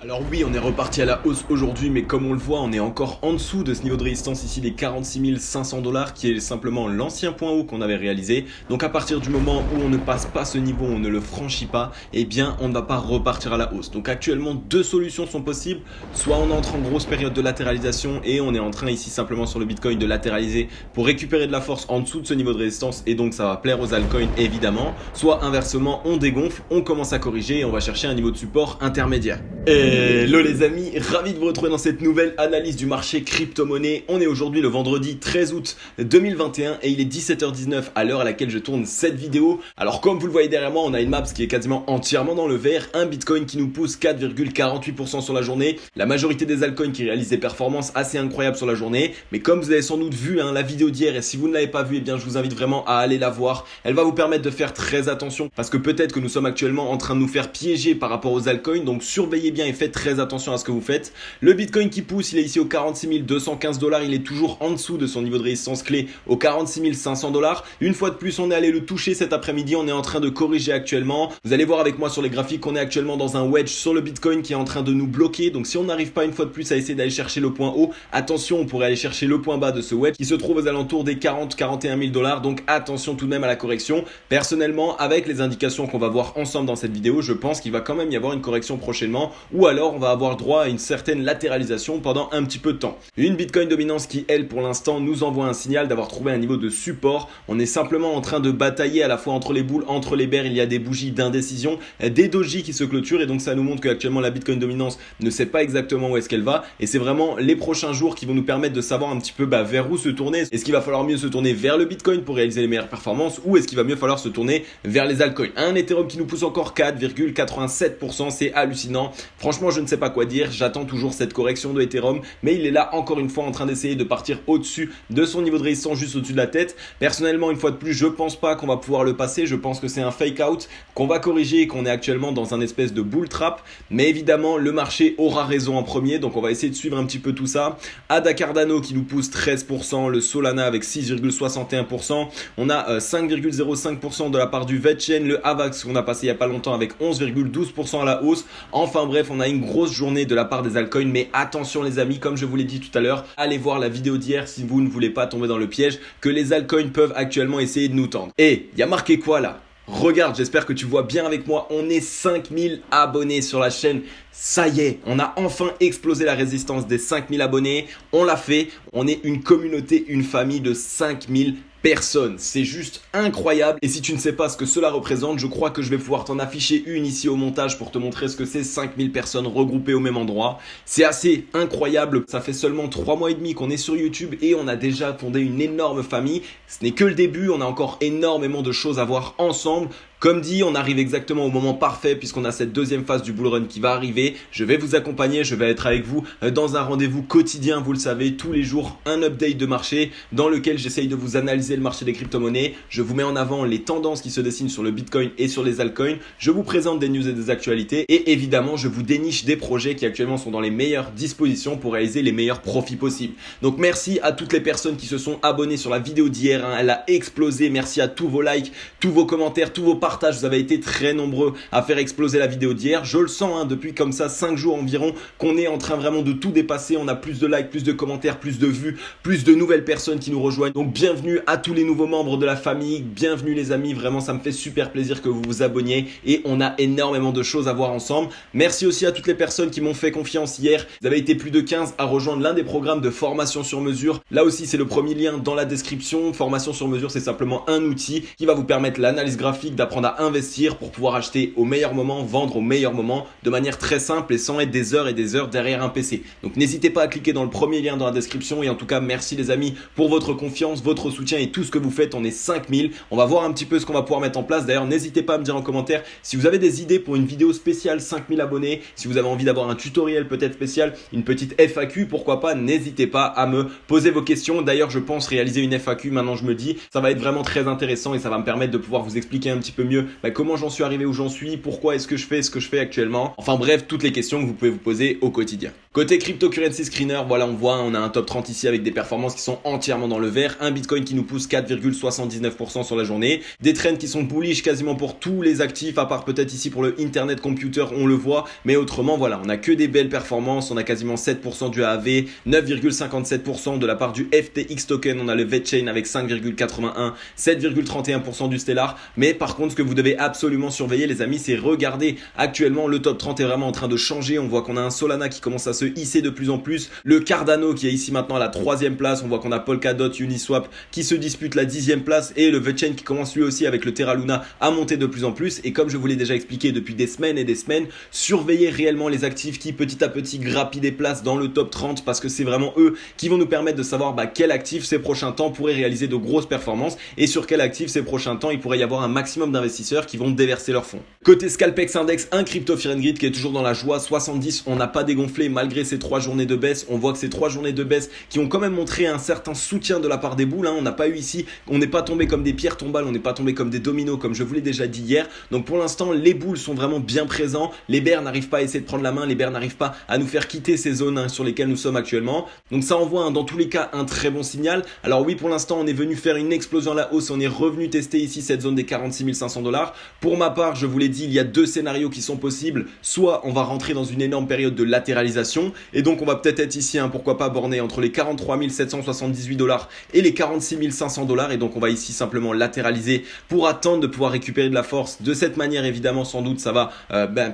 Alors oui, on est reparti à la hausse aujourd'hui, mais comme on le voit, on est encore en dessous de ce niveau de résistance ici des 46 500 $, qui est simplement l'ancien point haut qu'on avait réalisé. Donc à partir du moment où on ne passe pas ce niveau, on ne le franchit pas, eh bien on ne va pas repartir à la hausse. Donc actuellement, deux solutions sont possibles. Soit on entre en grosse période de latéralisation et on est en train ici simplement sur le Bitcoin de latéraliser pour récupérer de la force en dessous de ce niveau de résistance et donc ça va plaire aux altcoins évidemment. Soit inversement, on dégonfle, on commence à corriger et on va chercher un niveau de support intermédiaire. Hello les amis, ravi de vous retrouver dans cette nouvelle analyse du marché crypto-monnaie. On est aujourd'hui le vendredi 13 août 2021 et il est 17h19 à l'heure à laquelle je tourne cette vidéo. Alors comme vous le voyez derrière moi, on a une Maps qui est quasiment entièrement dans le vert, un Bitcoin qui nous pousse 4,48% sur la journée, la majorité des altcoins qui réalisent des performances assez incroyables sur la journée. Mais comme vous avez sans doute vu la vidéo d'hier et si vous ne l'avez pas vue, eh bien je vous invite vraiment à aller la voir. Elle va vous permettre de faire très attention parce que peut-être que nous sommes actuellement en train de nous faire piéger par rapport aux altcoins, donc surveillez bien et faites très attention à ce que vous faites. Le Bitcoin qui pousse, il est ici aux 46 215 $, il est toujours en dessous de son niveau de résistance clé aux 46 500 $. Une fois de plus, on est allé le toucher cet après-midi, on est en train de corriger actuellement. Vous allez voir avec moi sur les graphiques qu'on est actuellement dans un wedge sur le Bitcoin qui est en train de nous bloquer. Donc si on n'arrive pas une fois de plus à essayer d'aller chercher le point haut, attention, on pourrait aller chercher le point bas de ce wedge qui se trouve aux alentours des 41 000 $. Donc attention tout de même à la correction. Personnellement, avec les indications qu'on va voir ensemble dans cette vidéo, je pense qu'il va quand même y avoir une correction prochainement ou alors on va avoir droit à une certaine latéralisation pendant un petit peu de temps. Une Bitcoin dominance qui, elle, pour l'instant, nous envoie un signal d'avoir trouvé un niveau de support. On est simplement en train de batailler à la fois entre les boules, entre les bears. Il y a des bougies d'indécision, des dojis qui se clôturent et donc ça nous montre qu'actuellement la Bitcoin dominance ne sait pas exactement où est-ce qu'elle va et c'est vraiment les prochains jours qui vont nous permettre de savoir un petit peu vers où se tourner. Est-ce qu'il va falloir mieux se tourner vers le Bitcoin pour réaliser les meilleures performances ou est-ce qu'il va mieux falloir se tourner vers les altcoins? Un Ethereum qui nous pousse encore 4,87%, c'est hallucinant. Franchement, je ne sais pas quoi dire, j'attends toujours cette correction de Ethereum, mais il est là encore une fois en train d'essayer de partir au-dessus de son niveau de résistance, juste au-dessus de la tête. Personnellement, une fois de plus, je pense pas qu'on va pouvoir le passer, je pense que c'est un fake out, qu'on va corriger et qu'on est actuellement dans un espèce de bull trap, mais évidemment, le marché aura raison en premier, donc on va essayer de suivre un petit peu tout ça. ADA Cardano qui nous pousse 13%, le Solana avec 6,61%, on a 5,05% de la part du VeChain, le AVAX qu'on a passé il y a pas longtemps avec 11,12% à la hausse. Enfin bref, on a une grosse journée de la part des altcoins, mais attention les amis, comme je vous l'ai dit tout à l'heure, allez voir la vidéo d'hier si vous ne voulez pas tomber dans le piège que les altcoins peuvent actuellement essayer de nous tendre. Et il y a marqué quoi là? Regarde, j'espère que tu vois bien avec moi, on est 5000 abonnés sur la chaîne. Ça y est, on a enfin explosé la résistance des 5000 abonnés. On l'a fait, on est une communauté, une famille de 5000 personnes. C'est juste incroyable. Et si tu ne sais pas ce que cela représente, je crois que je vais pouvoir t'en afficher une ici au montage pour te montrer ce que c'est 5000 personnes regroupées au même endroit. C'est assez incroyable. Ça fait seulement 3 mois et demi qu'on est sur YouTube et on a déjà fondé une énorme famille. Ce n'est que le début, on a encore énormément de choses à voir ensemble. Comme dit, on arrive exactement au moment parfait puisqu'on a cette deuxième phase du bull run qui va arriver. Je vais vous accompagner, je vais être avec vous dans un rendez-vous quotidien, vous le savez, tous les jours, un update de marché dans lequel j'essaye de vous analyser le marché des crypto-monnaies. Je vous mets en avant les tendances qui se dessinent sur le Bitcoin et sur les altcoins. Je vous présente des news et des actualités et évidemment, je vous déniche des projets qui actuellement sont dans les meilleures dispositions pour réaliser les meilleurs profits possibles. Donc merci à toutes les personnes qui se sont abonnées sur la vidéo d'hier, elle a explosé. Merci à tous vos likes, tous vos commentaires, tous vos partages. Vous avez été très nombreux à faire exploser la vidéo d'hier. Je le sens depuis comme ça 5 jours environ qu'on est en train vraiment de tout dépasser. On a plus de likes, plus de commentaires, plus de vues, plus de nouvelles personnes qui nous rejoignent. Donc bienvenue à tous les nouveaux membres de la famille. Bienvenue les amis, vraiment ça me fait super plaisir que vous vous abonniez et on a énormément de choses à voir ensemble. Merci aussi à toutes les personnes qui m'ont fait confiance hier. Vous avez été plus de 15 à rejoindre l'un des programmes de formation sur mesure. Là aussi c'est le premier lien dans la description. Formation sur mesure, c'est simplement un outil qui va vous permettre l'analyse graphique, d'apprendre à investir pour pouvoir acheter au meilleur moment, vendre au meilleur moment de manière très simple et sans être des heures et des heures derrière un PC. Donc n'hésitez pas à cliquer dans le premier lien dans la description et en tout cas merci les amis pour votre confiance, votre soutien et tout ce que vous faites. On est 5000, on va voir un petit peu ce qu'on va pouvoir mettre en place. D'ailleurs n'hésitez pas à me dire en commentaire si vous avez des idées pour une vidéo spéciale 5000 abonnés, si vous avez envie d'avoir un tutoriel peut-être spécial, une petite FAQ, pourquoi pas, n'hésitez pas à me poser vos questions. D'ailleurs je pense réaliser une FAQ maintenant, je me dis ça va être vraiment très intéressant et ça va me permettre de pouvoir vous expliquer un petit peu mieux comment j'en suis arrivé où j'en suis, pourquoi est-ce que je fais ce que je fais actuellement. Enfin bref, toutes les questions que vous pouvez vous poser au quotidien. Côté cryptocurrency screener, voilà, on a un top 30 ici avec des performances qui sont entièrement dans le vert, un Bitcoin qui nous pousse 4,79% sur la journée, des trends qui sont bullish quasiment pour tous les actifs, à part peut-être ici pour le Internet Computer, on le voit, mais autrement, voilà, on a que des belles performances, on a quasiment 7% du AAV, 9,57% de la part du FTX token, on a le VeChain avec 5,81, 7,31% du Stellar, mais par contre, ce que vous devez absolument surveiller, les amis, c'est regarder actuellement le top 30 est vraiment en train de changer, on voit qu'on a un Solana qui commence à se hisser de plus en plus, le Cardano qui est ici maintenant à la 3e place, on voit qu'on a Polkadot, Uniswap qui se disputent la 10e place et le VeChain qui commence lui aussi avec le Terra Luna à monter de plus en plus. Et comme je vous l'ai déjà expliqué depuis des semaines et des semaines, surveillez réellement les actifs qui petit à petit grappillent des places dans le top 30 parce que c'est vraiment eux qui vont nous permettre de savoir quel actif ces prochains temps pourrait réaliser de grosses performances et sur quel actif ces prochains temps il pourrait y avoir un maximum d'investisseurs qui vont déverser leurs fonds. Côté Scalpex Index, un crypto Fear and Greed qui est toujours dans la joie, 70, on n'a pas dégonflé malgré ces 3 journées de baisse. On voit que ces 3 journées de baisse qui ont quand même montré un certain soutien de la part des boules, on n'a pas eu ici, on n'est pas tombé comme des pierres tombales, on n'est pas tombé comme des dominos comme je vous l'ai déjà dit hier. Donc pour l'instant les boules sont vraiment bien présents, les bears n'arrivent pas à essayer de prendre la main, les bears n'arrivent pas à nous faire quitter ces zones sur lesquelles nous sommes actuellement. Donc ça envoie dans tous les cas un très bon signal. Alors oui, pour l'instant on est venu faire une explosion à la hausse, on est revenu tester ici cette zone des 46 500 $. Pour ma part, je vous l'ai dit, il y a 2 scénarios qui sont possibles. Soit on va rentrer dans une énorme période de latéralisation et donc on va peut-être être ici, pourquoi pas borné entre les 43 778 $ et les 46 500 $, et donc on va ici simplement latéraliser pour attendre de pouvoir récupérer de la force. De cette manière, évidemment, sans doute ça va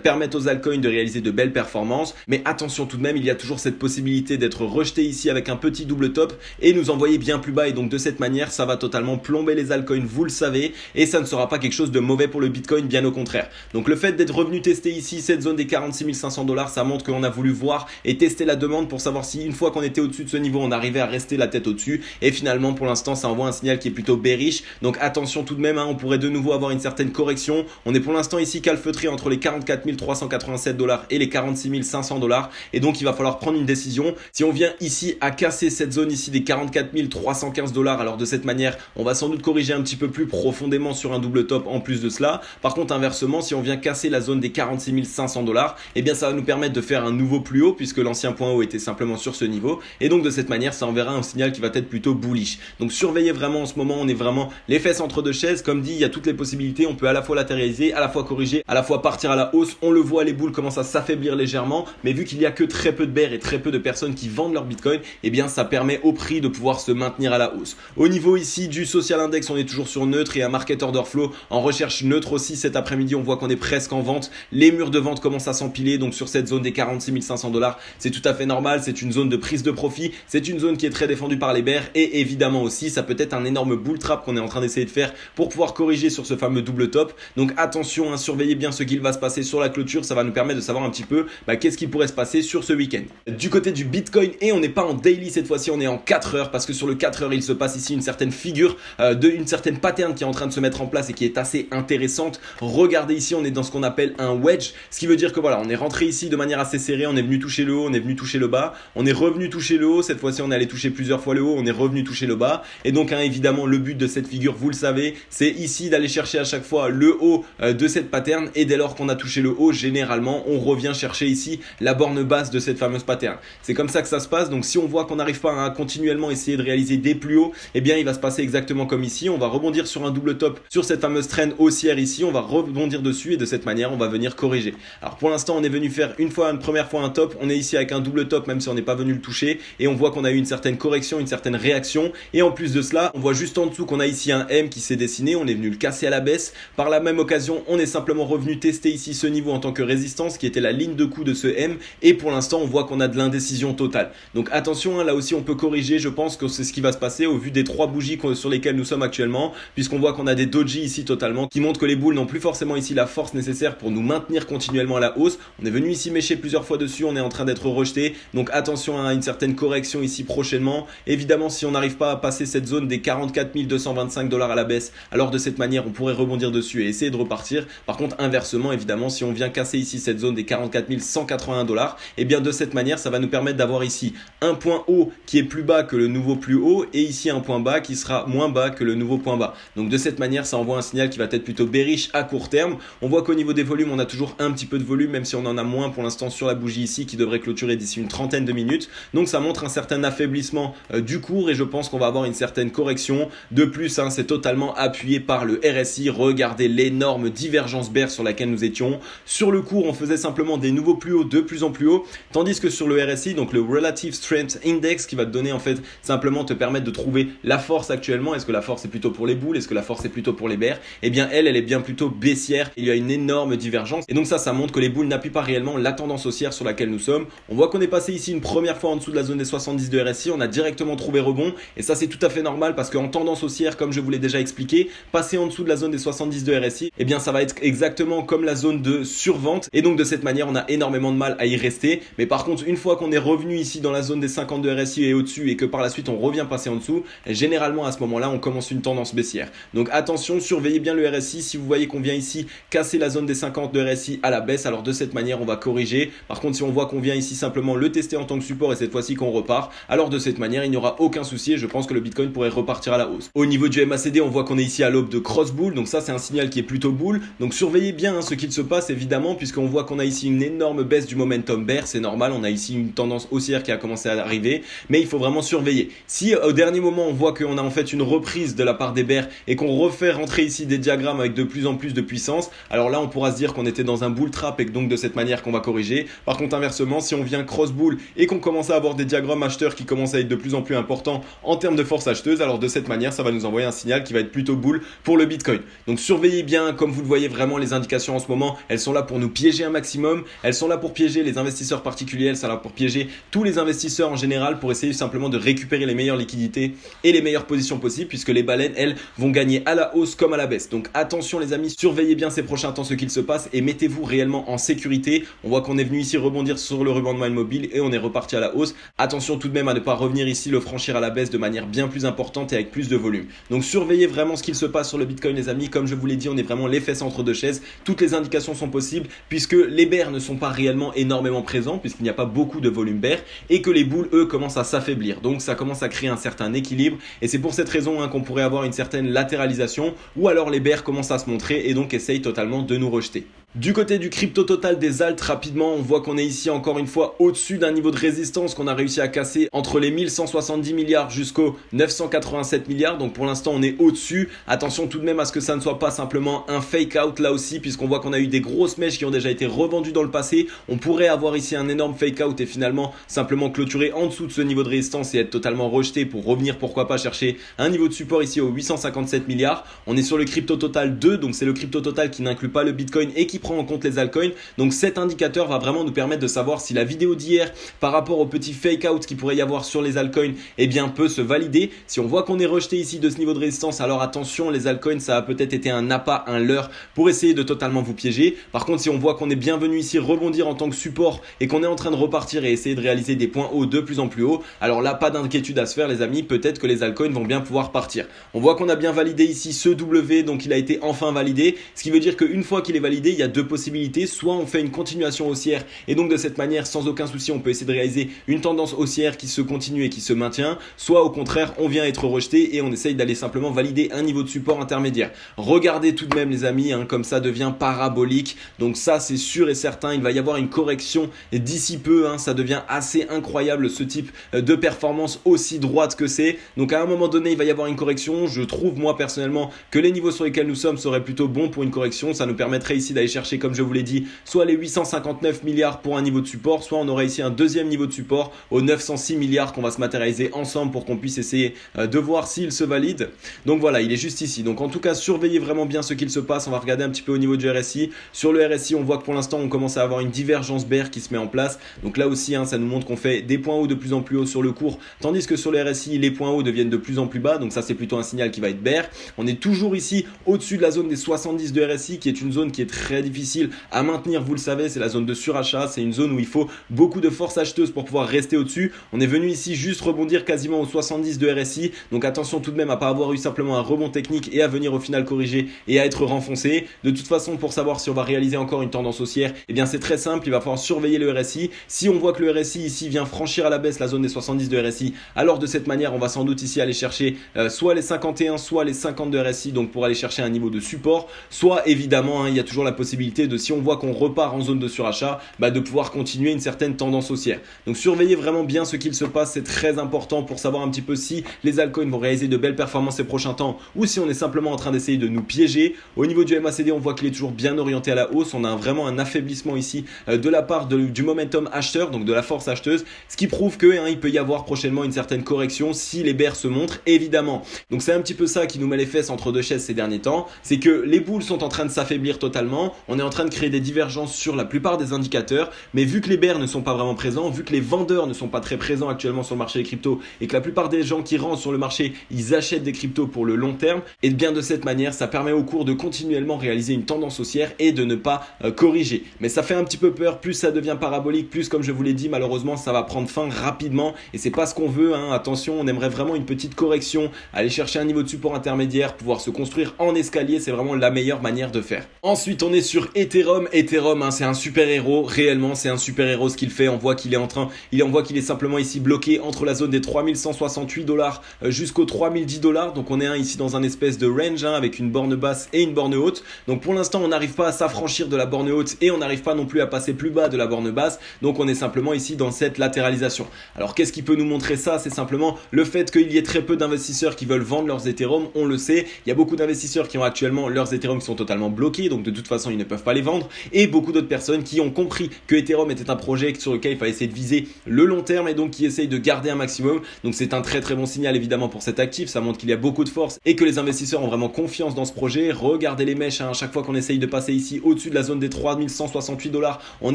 permettre aux altcoins de réaliser de belles performances, mais attention tout de même, il y a toujours cette possibilité d'être rejeté ici avec un petit double top et nous envoyer bien plus bas, et donc de cette manière ça va totalement plomber les altcoins, vous le savez, et ça ne sera pas quelque chose de mauvais pour le Bitcoin, bien au contraire. Donc le fait d'être revenu tester ici cette zone des 46 500 $, ça montre qu'on a voulu voir et tester la demande pour savoir si une fois qu'on était au-dessus de ce niveau, on arrivait à rester la tête au-dessus, et finalement pour l'instant ça envoie un signal qui est plutôt bearish. Donc attention tout de même, on pourrait de nouveau avoir une certaine correction. On est pour l'instant ici calfeutré entre les 44 387 $ et les 46 500 $, et donc il va falloir prendre une décision. Si on vient ici à casser cette zone ici des 44 315 $, alors de cette manière on va sans doute corriger un petit peu plus profondément sur un double top en plus de cela. Par contre inversement, si on vient casser la zone des 46 500 $, eh bien ça va nous permettre de faire un nouveau plus haut puisque l'ancien point haut était simplement sur ce niveau, et donc de cette manière ça enverra un signal qui va être plutôt bullish. Donc surveillez vraiment en ce moment, on est vraiment les fesses entre deux chaises. Comme dit, il y a toutes les possibilités, on peut à la fois latéraliser, à la fois corriger, à la fois partir à la hausse. On le voit, les boules commencent à s'affaiblir légèrement, mais vu qu'il y a que très peu de bears et très peu de personnes qui vendent leur Bitcoin, eh bien ça permet au prix de pouvoir se maintenir à la hausse. Au niveau ici du social index, on est toujours sur neutre et un market order flow en recherche neutre aussi. Cet après-midi, on voit qu'on est presque en vente, les murs de vente commencent à s'empiler, donc sur cette zone des 46 500 $, c'est tout à fait normal, c'est une zone de prise de profit, c'est une zone qui est très défendue par les bears, et évidemment aussi ça peut être un énorme bull trap qu'on est en train d'essayer de faire pour pouvoir corriger sur ce fameux double top. Donc attention, surveillez bien ce qu'il va se passer sur la clôture, ça va nous permettre de savoir un petit peu qu'est-ce qui pourrait se passer sur ce week-end. Du côté du Bitcoin, et on n'est pas en daily cette fois-ci, on est en 4 heures, parce que sur le 4 heures il se passe ici une certaine figure, une certaine pattern qui est en train de se mettre en place et qui est assez intéressante. Regardez ici, on est dans ce qu'on appelle un wedge, ce qui veut dire que voilà, on est rentré ici de manière assez serrée, on est venu toucher le haut, on est venu toucher le bas, on est revenu toucher le haut, cette fois-ci on est allé toucher plusieurs fois le haut, on est revenu toucher le bas, et donc évidemment le but de cette figure, vous le savez, c'est ici d'aller chercher à chaque fois le haut de cette pattern, et dès lors qu'on a touché le haut, généralement on revient chercher ici la borne basse de cette fameuse pattern. C'est comme ça que ça se passe. Donc si on voit qu'on n'arrive pas à continuellement essayer de réaliser des plus hauts, eh bien il va se passer exactement comme ici, on va rebondir sur un double top sur cette fameuse trend haussière ici, on va rebondir dessus et de cette manière on va venir corriger. Alors pour l'instant on est venu faire une première fois un top, on est ici avec un double top même si on n'est pas venu le toucher, et on voit qu'on a eu une certaine correction, une certaine réaction, et en plus de cela on voit juste en dessous qu'on a ici un M qui s'est dessiné, on est venu le casser à la baisse. Par la même occasion on est simplement revenu tester ici ce niveau en tant que résistance qui était la ligne de coup de ce M, et pour l'instant on voit qu'on a de l'indécision totale. Donc attention, là aussi on peut corriger, je pense que c'est ce qui va se passer au vu des 3 bougies sur lesquelles nous sommes actuellement, puisqu'on voit qu'on a des doji ici totalement qui montrent que les boules n'ont plus forcément ici la force nécessaire pour nous maintenir continuellement à la hausse. On est venu ici mécher plusieurs fois dessus, on est en train d'être rejeté, donc attention à une certaine correction ici prochainement. Évidemment si on n'arrive pas à passer cette zone des 44 225 $ à la baisse, alors de cette manière on pourrait rebondir dessus et essayer de repartir. Par contre inversement, évidemment si on vient casser ici cette zone des 44 181 $, et bien de cette manière ça va nous permettre d'avoir ici un point haut qui est plus bas que le nouveau plus haut, et ici un point bas qui sera moins bas que le nouveau point bas. Donc de cette manière ça envoie un signal qui va va être plutôt bearish à court terme. On voit qu'au niveau des volumes, on a toujours un petit peu de volume, même si on en a moins pour l'instant sur la bougie ici qui devrait clôturer d'ici une trentaine de minutes. Donc ça montre un certain affaiblissement du cours et je pense qu'on va avoir une certaine correction. De plus, c'est totalement appuyé par le RSI. Regardez l'énorme divergence bear sur laquelle nous étions. Sur le cours, on faisait simplement des nouveaux plus hauts, de plus en plus hauts, tandis que sur le RSI, donc le Relative Strength Index, qui va te donner en fait simplement te permettre de trouver la force actuellement. Est-ce que la force est plutôt pour les bulls? Est-ce que la force est plutôt pour les bears? Eh bien elle est bien plutôt baissière. Il y a une énorme divergence et donc ça montre que les bulls n'appuient pas réellement la tendance haussière sur laquelle nous sommes. On voit qu'on est passé ici une première fois en dessous de la zone des 70 de RSI, on a directement trouvé rebond et ça c'est tout à fait normal parce qu'en tendance haussière, comme je vous l'ai déjà expliqué, passer en dessous de la zone des 70 de RSI, eh bien ça va être exactement comme la zone de survente et donc de cette manière on a énormément de mal à y rester. Mais par contre, une fois qu'on est revenu ici dans la zone des 50 de RSI et au-dessus et que par la suite on revient passer en dessous, généralement à ce moment-là on commence une tendance baissière. Donc attention, surveillez bien le RSI. Si vous voyez qu'on vient ici casser la zone des 50 de RSI à la baisse, alors de cette manière on va corriger. Par contre, si on voit qu'on vient ici simplement le tester en tant que support et cette fois-ci qu'on repart, alors de cette manière il n'y aura aucun souci et je pense que le Bitcoin pourrait repartir à la hausse. Au niveau du MACD, on voit qu'on est ici à l'aube de cross bull, donc ça c'est un signal qui est plutôt bull. Donc surveillez bien ce qu'il se passe évidemment, puisqu'on voit qu'on a ici une énorme baisse du momentum bear, c'est normal, on a ici une tendance haussière qui a commencé à arriver, mais il faut vraiment surveiller. Si au dernier moment on voit qu'on a en fait une reprise de la part des bears et qu'on refait rentrer ici des diagrammes avec de plus en plus de puissance, alors là on pourra se dire qu'on était dans un bull trap et que donc de cette manière qu'on va corriger. Par contre inversement, si on vient cross bull et qu'on commence à avoir des diagrammes acheteurs qui commencent à être de plus en plus importants en termes de force acheteuse, alors de cette manière ça va nous envoyer un signal qui va être plutôt bull pour le Bitcoin. Donc surveillez bien, comme vous le voyez vraiment, les indications en ce moment, elles sont là pour nous piéger un maximum, elles sont là pour piéger les investisseurs particuliers, elles sont là pour piéger tous les investisseurs en général pour essayer simplement de récupérer les meilleures liquidités et les meilleures positions possibles, puisque les baleines elles vont gagner à la hausse comme à la baisse. Donc attention les amis, surveillez bien ces prochains temps ce qu'il se passe et mettez-vous réellement en sécurité. On voit qu'on est venu ici rebondir sur le rebondement immobile et on est reparti à la hausse. Attention tout de même à ne pas revenir ici le franchir à la baisse de manière bien plus importante et avec plus de volume. Donc surveillez vraiment ce qu'il se passe sur le Bitcoin les amis. Comme je vous l'ai dit, on est vraiment les fesses entre deux chaises. Toutes les indications sont possibles puisque les bears ne sont pas réellement énormément présents, puisqu'il n'y a pas beaucoup de volume bear, et que les bulls eux commencent à s'affaiblir. Donc ça commence à créer un certain équilibre et c'est pour cette raison qu'on pourrait avoir une certaine latéralisation, ou alors les bears commencent à se montrer et donc essayent totalement de nous rejeter. Du côté du crypto total des alts, rapidement, on voit qu'on est ici encore une fois au-dessus d'un niveau de résistance qu'on a réussi à casser entre les 1170 milliards jusqu'aux 987 milliards. Donc pour l'instant, on est au-dessus. Attention tout de même à ce que ça ne soit pas simplement un fake out là aussi, puisqu'on voit qu'on a eu des grosses mèches qui ont déjà été revendues dans le passé. On pourrait avoir ici un énorme fake out et finalement simplement clôturer en dessous de ce niveau de résistance et être totalement rejeté pour revenir, pourquoi pas, chercher un niveau de support ici aux 857 milliards. On est sur le crypto total 2, donc c'est le crypto total qui n'inclut pas le Bitcoin et qui prend en compte les altcoins. Donc cet indicateur va vraiment nous permettre de savoir si la vidéo d'hier par rapport au petit fake out qu'il pourrait y avoir sur les altcoins eh bien peut se valider. Si on voit qu'on est rejeté ici de ce niveau de résistance, alors attention, les altcoins ça a peut-être été un appât, un leurre pour essayer de totalement vous piéger. Par contre, si on voit qu'on est bien venu ici rebondir en tant que support et qu'on est en train de repartir et essayer de réaliser des points hauts de plus en plus haut, alors là pas d'inquiétude à se faire les amis, peut-être que les altcoins vont bien pouvoir partir. On voit qu'on a bien validé ici ce W, donc il a été enfin validé, ce qui veut dire qu'une fois qu'il est validé, il y a deux possibilités. Soit on fait une continuation haussière et donc de cette manière sans aucun souci on peut essayer de réaliser une tendance haussière qui se continue et qui se maintient, soit au contraire on vient être rejeté et on essaye d'aller simplement valider un niveau de support intermédiaire. Regardez tout de même les amis, comme ça devient parabolique, donc ça c'est sûr et certain, il va y avoir une correction d'ici peu, ça devient assez incroyable ce type de performance aussi droite que c'est. Donc à un moment donné il va y avoir une correction. Je trouve moi personnellement que les niveaux sur lesquels nous sommes seraient plutôt bons pour une correction. Ça nous permettrait ici d'aller chercher, comme je vous l'ai dit, soit les 859 milliards pour un niveau de support, soit on aurait ici un deuxième niveau de support aux 906 milliards qu'on va se matérialiser ensemble pour qu'on puisse essayer de voir s'il se valide. Donc voilà, il est juste ici. Donc en tout cas, surveillez vraiment bien ce qu'il se passe. On va regarder un petit peu au niveau du RSI. Sur le RSI, on voit que pour l'instant, on commence à avoir une divergence bear qui se met en place. Donc là aussi, ça nous montre qu'on fait des points hauts de plus en plus hauts sur le cours, tandis que sur le RSI, les points hauts deviennent de plus en plus bas. Donc ça, c'est plutôt un signal qui va être bear. On est toujours ici au-dessus de la zone des 70 de RSI, qui est une zone qui est très difficile à maintenir, vous le savez, c'est la zone de surachat, c'est une zone où il faut beaucoup de force acheteuse pour pouvoir rester au-dessus. On est venu ici juste rebondir quasiment aux 70 de RSI, donc attention tout de même à pas avoir eu simplement un rebond technique et à venir au final corriger et à être renfoncé. De toute façon, pour savoir si on va réaliser encore une tendance haussière, eh bien c'est très simple, il va falloir surveiller le RSI. Si on voit que le RSI ici vient franchir à la baisse la zone des 70 de RSI, alors de cette manière on va sans doute ici aller chercher soit les 51 soit les 50 de RSI, donc pour aller chercher un niveau de support, soit évidemment il y a toujours la possibilité de, si on voit qu'on repart en zone de surachat, de pouvoir continuer une certaine tendance haussière. Donc surveillez vraiment bien ce qu'il se passe, c'est très important pour savoir un petit peu si les altcoins vont réaliser de belles performances ces prochains temps ou si on est simplement en train d'essayer de nous piéger. Au niveau du MACD, on voit qu'il est toujours bien orienté à la hausse, on a vraiment un affaiblissement ici de la part du momentum acheteur, donc de la force acheteuse, ce qui prouve que il peut y avoir prochainement une certaine correction si les bears se montrent, évidemment. Donc c'est un petit peu ça qui nous met les fesses entre deux chaises ces derniers temps, c'est que les bulls sont en train de s'affaiblir totalement, on est en train de créer des divergences sur la plupart des indicateurs, mais vu que les bears ne sont pas vraiment présents, vu que les vendeurs ne sont pas très présents actuellement sur le marché des cryptos et que la plupart des gens qui rentrent sur le marché, ils achètent des cryptos pour le long terme, et bien de cette manière, ça permet au cours de continuellement réaliser une tendance haussière et de ne pas corriger. Mais ça fait un petit peu peur, plus ça devient parabolique, plus comme je vous l'ai dit, malheureusement ça va prendre fin rapidement et c'est pas ce qu'on veut, Attention, on aimerait vraiment une petite correction, aller chercher un niveau de support intermédiaire, pouvoir se construire en escalier, c'est vraiment la meilleure manière de faire. Ensuite, on est sur Ethereum. Ethereum, c'est un super héros, réellement c'est un super héros ce qu'il fait, on voit qu'il est simplement ici bloqué entre la zone des 3168 dollars jusqu'aux 3010 dollars, donc on est ici dans un espèce de range avec une borne basse et une borne haute. Donc pour l'instant on n'arrive pas à s'affranchir de la borne haute et on n'arrive pas non plus à passer plus bas de la borne basse, donc on est simplement ici dans cette latéralisation. Alors qu'est-ce qui peut nous montrer ça? C'est simplement le fait qu'il y ait très peu d'investisseurs qui veulent vendre leurs Ethereum, on le sait, il y a beaucoup d'investisseurs qui ont actuellement leurs Ethereum qui sont totalement bloqués, donc de toute façon ils ne peuvent pas les vendre, et beaucoup d'autres personnes qui ont compris que Ethereum était un projet sur lequel il fallait essayer de viser le long terme et donc qui essayent de garder un maximum. Donc c'est un très très bon signal évidemment pour cet actif, ça montre qu'il y a beaucoup de force et que les investisseurs ont vraiment confiance dans ce projet. Regardez les mèches, à chaque fois qu'on essaye de passer ici au-dessus de la zone des 3168 dollars, on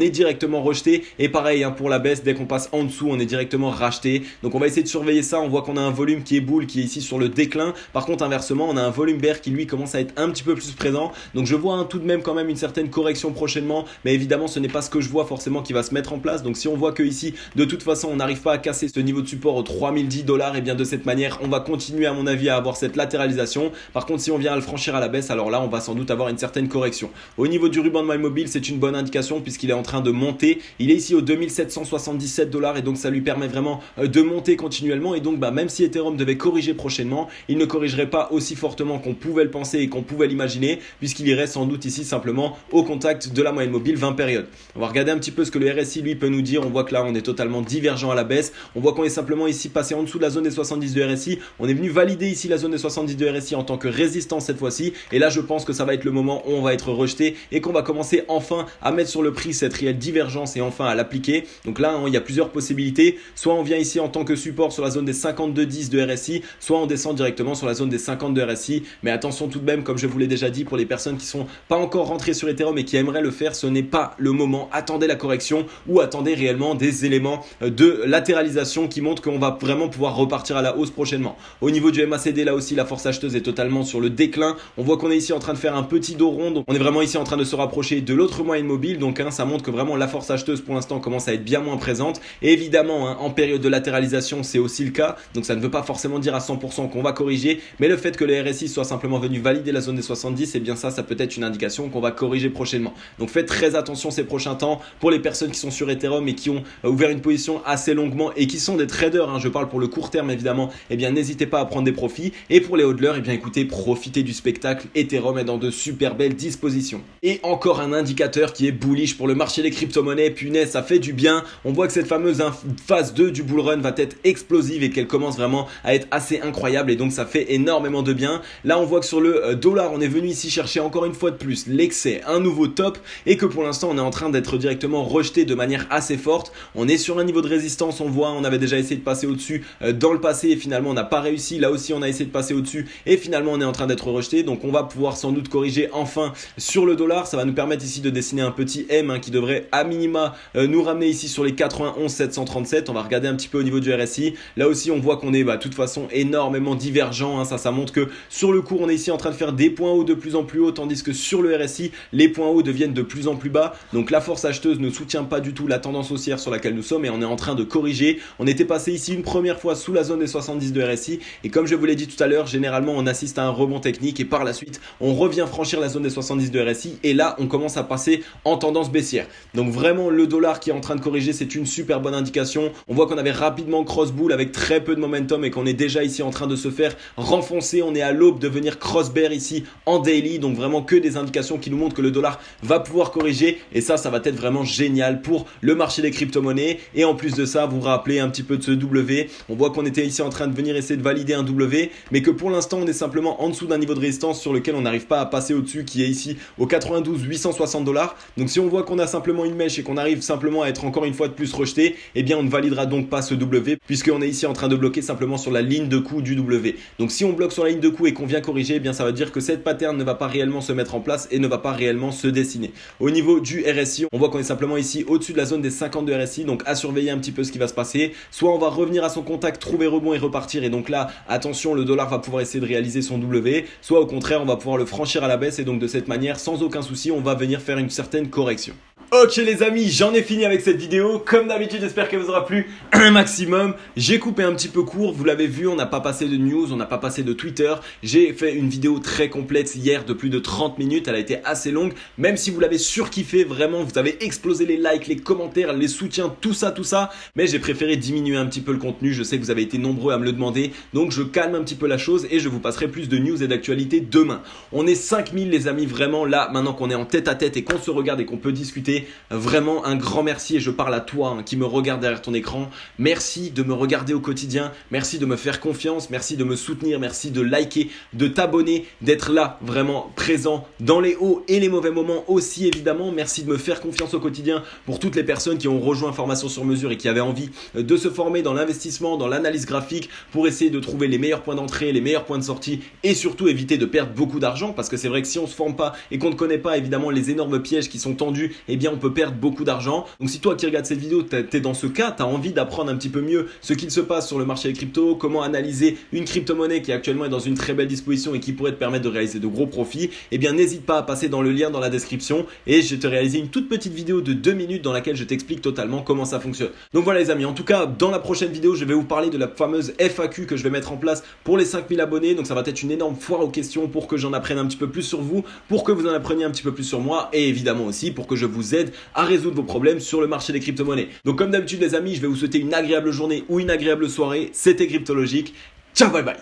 est directement rejeté, et pareil pour la baisse, dès qu'on passe en dessous on est directement racheté. Donc on va essayer de surveiller ça, on voit qu'on a un volume qui est bull, qui est ici sur le déclin. Par contre inversement on a un volume bear qui lui commence à être un petit peu plus présent, donc je vois tout de même quand même une certaine correction prochainement, mais évidemment ce n'est pas ce que je vois forcément qui va se mettre en place. Donc si on voit que ici de toute façon on n'arrive pas à casser ce niveau de support aux 3010 dollars, et bien de cette manière on va continuer à mon avis à avoir cette latéralisation. Par contre si on vient à le franchir à la baisse, alors là on va sans doute avoir une certaine correction. Au niveau du ruban de My Mobile, c'est une bonne indication puisqu'il est en train de monter, il est ici aux 2777 dollars et donc ça lui permet vraiment de monter continuellement, et donc même si Ethereum devait corriger prochainement, il ne corrigerait pas aussi fortement qu'on pouvait le penser et qu'on pouvait l'imaginer, puisqu'il irait sans doute ici simplement au contact de la moyenne mobile 20 périodes. On va regarder un petit peu ce que le RSI lui peut nous dire. On voit que là on est totalement divergent à la baisse, on voit qu'on est simplement ici passé en dessous de la zone des 70 de RSI, on est venu valider ici la zone des 70 de RSI en tant que résistance cette fois-ci, et là je pense que ça va être le moment où on va être rejeté et qu'on va commencer enfin à mettre sur le prix cette réelle divergence et enfin à l'appliquer. Donc là il y a plusieurs possibilités, soit on vient ici en tant que support sur la zone des 52,10 de RSI, soit on descend directement sur la zone des 50 de RSI, mais attention tout de même, comme je vous l'ai déjà dit, pour les personnes qui sont pas encore rentrées sur Ethereum et qui aimeraient le faire, ce n'est pas le moment. Attendez la correction ou attendez réellement des éléments de latéralisation qui montrent qu'on va vraiment pouvoir repartir à la hausse prochainement. Au niveau du MACD, là aussi la force acheteuse est totalement sur le déclin, on voit qu'on est ici en train de faire un petit dos rond, donc on est vraiment ici en train de se rapprocher de l'autre moyenne mobile, donc ça montre que vraiment la force acheteuse pour l'instant commence à être bien moins présente, et évidemment en période de latéralisation c'est aussi le cas, donc ça ne veut pas forcément dire à 100% qu'on va corriger, mais le fait que le RSI soit simplement venu valider la zone des 70, et bien ça peut être une indication qu'on va corriger prochainement. Donc faites très attention ces prochains temps pour les personnes qui sont sur Ethereum et qui ont ouvert une position assez longuement et qui sont des traders, je parle pour le court terme évidemment, et bien n'hésitez pas à prendre des profits, et pour les hodlers, et bien écoutez, profitez du spectacle, Ethereum est dans de super belles dispositions. Et encore un indicateur qui est bullish pour le marché des crypto-monnaies, punaise ça fait du bien, on voit que cette fameuse phase 2 du bull run va être explosive et qu'elle commence vraiment à être assez incroyable, et donc ça fait énormément de bien. Là on voit que sur le dollar on est venu ici chercher encore une fois de plus l'excès, un nouveau top, et que pour l'instant on est en train d'être directement rejeté de manière assez forte. On est sur un niveau de résistance, on voit, on avait déjà essayé de passer au-dessus dans le passé et finalement on n'a pas réussi. Là aussi on a essayé de passer au-dessus et finalement on est en train d'être rejeté, donc on va pouvoir sans doute corriger enfin sur le dollar. Ça va nous permettre ici de dessiner un petit M qui devrait à minima nous ramener ici sur les 91 737. On va regarder un petit peu au niveau du RSI, là aussi on voit qu'on est de toute façon énormément divergent, ça montre que sur le cours on est ici en train de faire des points hauts de plus en plus haut, tandis que sur le RSI les points hauts deviennent de plus en plus bas. Donc la force acheteuse ne soutient pas du tout la tendance haussière sur laquelle nous sommes et on est en train de corriger. On était passé ici une première fois sous la zone des 70 de RSI et comme je vous l'ai dit tout à l'heure, généralement on assiste à un rebond technique et par la suite on revient franchir la zone des 70 de RSI et là on commence à passer en tendance baissière. Donc vraiment le dollar qui est en train de corriger, c'est une super bonne indication. On voit qu'on avait rapidement cross bull avec très peu de momentum et qu'on est déjà ici en train de se faire renfoncer. On est à l'aube de venir cross bear ici en daily, donc vraiment que des indications qui nous montrent que le dollar va pouvoir corriger et ça va être vraiment génial pour le marché des crypto-monnaies. Et en plus de ça, vous vous rappelez un petit peu de ce W, on voit qu'on était ici en train de venir essayer de valider un W, mais que pour l'instant on est simplement en dessous d'un niveau de résistance sur lequel on n'arrive pas à passer au-dessus, qui est ici au 92 860 $. Donc si on voit qu'on a simplement une mèche et qu'on arrive simplement à être encore une fois de plus rejeté, eh bien on ne validera donc pas ce W puisqu'on est ici en train de bloquer simplement sur la ligne de coup du W. Donc si on bloque sur la ligne de coup et qu'on vient corriger, eh bien ça veut dire que cette pattern ne va pas réellement se mettre en place et ne va pas réellement se dessiner. Au niveau du RSI, on voit qu'on est simplement ici au-dessus de la zone des 50 de RSI, donc à surveiller un petit peu ce qui va se passer. Soit on va revenir à son contact, trouver rebond et repartir, et donc là, attention, le dollar va pouvoir essayer de réaliser son W, soit au contraire, on va pouvoir le franchir à la baisse et donc de cette manière, sans aucun souci, on va venir faire une certaine correction. Ok les amis, j'en ai fini avec cette vidéo. Comme d'habitude, j'espère qu'elle vous aura plu un maximum. J'ai coupé un petit peu court, vous l'avez vu, on n'a pas passé de news, on n'a pas passé de Twitter. J'ai fait une vidéo très complète hier de plus de 30 minutes, elle a été assez longue. Même si vous l'avez surkiffé, vraiment, vous avez explosé les likes, les commentaires, les soutiens, tout ça. Mais j'ai préféré diminuer un petit peu le contenu, je sais que vous avez été nombreux à me le demander. Donc je calme un petit peu la chose et je vous passerai plus de news et d'actualités demain. On est 5000 les amis, vraiment là, maintenant qu'on est en tête à tête et qu'on se regarde et qu'on peut discuter. Vraiment un grand merci et je parle à toi qui me regarde derrière ton écran. Merci de me regarder au quotidien, merci de me faire confiance, merci de me soutenir, merci de liker, de t'abonner, d'être là vraiment présent dans les hauts et les mauvais moments aussi évidemment. Merci de me faire confiance au quotidien pour toutes les personnes qui ont rejoint Formation sur mesure et qui avaient envie de se former dans l'investissement, dans l'analyse graphique pour essayer de trouver les meilleurs points d'entrée, les meilleurs points de sortie et surtout éviter de perdre beaucoup d'argent parce que c'est vrai que si on ne se forme pas et qu'on ne connaît pas évidemment les énormes pièges qui sont tendus, eh bien on peut perdre beaucoup d'argent. Donc si toi qui regardes cette vidéo, t'es dans ce cas, t'as envie d'apprendre un petit peu mieux ce qu'il se passe sur le marché des cryptos, comment analyser une crypto-monnaie qui actuellement est dans une très belle disposition et qui pourrait te permettre de réaliser de gros profits, eh bien n'hésite pas à passer dans le lien dans la description et je vais te réaliser une toute petite vidéo de 2 minutes dans laquelle je t'explique totalement comment ça fonctionne. Donc voilà les amis, en tout cas dans la prochaine vidéo je vais vous parler de la fameuse FAQ que je vais mettre en place pour les 5000 abonnés. Donc ça va être une énorme foire aux questions pour que j'en apprenne un petit peu plus sur vous, pour que vous en appreniez un petit peu plus sur moi et évidemment aussi pour que je vous aide à résoudre vos problèmes sur le marché des crypto-monnaies. Donc comme d'habitude les amis, je vais vous souhaiter une agréable journée ou une agréable soirée. C'était Cryptologique. Ciao, bye bye.